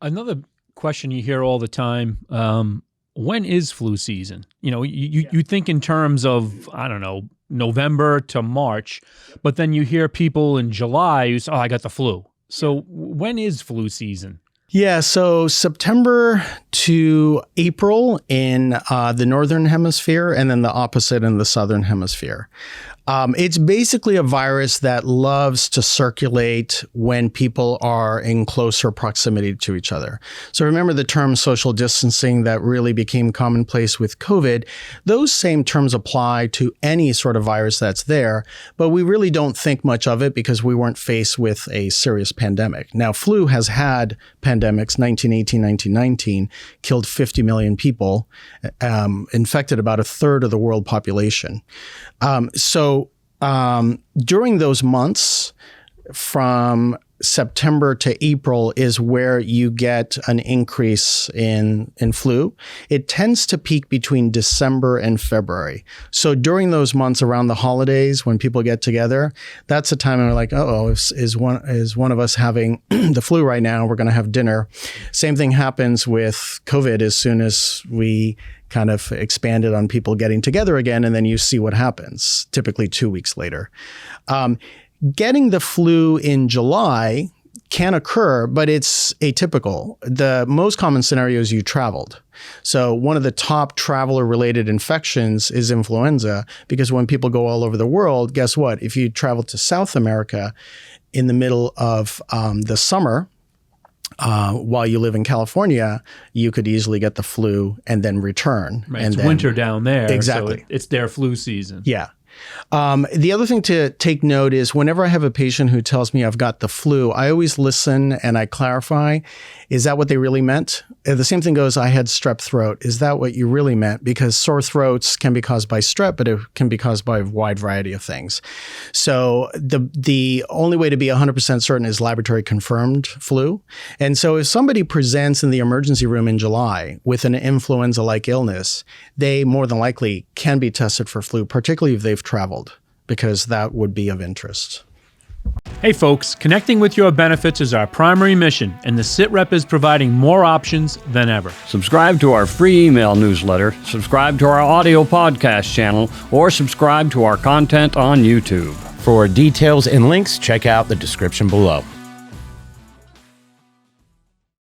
Another question you hear all the time, when is flu season? You think in terms of, I don't know, November to March, but then you hear people in July who say, I got the flu. So when is flu season? Yeah, so September to April in the Northern Hemisphere, and then the opposite in the Southern Hemisphere. It's basically a virus that loves to circulate when people are in closer proximity to each other. So remember the term social distancing that really became commonplace with COVID. Those same terms apply to any sort of virus that's there, but we really don't think much of it because we weren't faced with a serious pandemic. Now, flu has had pandemics, 1918, 1919, killed 50 million people, infected about a third of the world population. During those months, from September to April is where you get an increase in flu. It tends to peak between December and February. So during those months around the holidays, when people get together, that's the time when we're like, is one of us having the flu right now? We're going to have dinner. Same thing happens with COVID as soon as we kind of expanded on people getting together again, and then you see what happens, typically 2 weeks later. Getting the flu in July can occur, but it's atypical. The most common scenario is you traveled. So one of the top traveler-related infections is influenza, because when people go all over the world, guess what? If you travel to South America in the middle of the summer, while you live in California, you could easily get the flu and then return. Right, it's winter down there. Exactly. So it's their flu season. Yeah. The other thing to take note is whenever I have a patient who tells me I've got the flu, I always listen and I clarify, is that what they really meant? The same thing goes, I had strep throat. Is that what you really meant? Because sore throats can be caused by strep, but it can be caused by a wide variety of things. So the only way to be 100% certain is laboratory confirmed flu. And so if somebody presents in the emergency room in July with an influenza-like illness, they more than likely can be tested for flu, particularly if they've traveled, because that would be of interest. Hey folks, connecting with your benefits is our primary mission, and the SITREP is providing more options than ever. Subscribe to our free email newsletter, subscribe to our audio podcast channel, or subscribe to our content on YouTube. For details and links, check out the description below.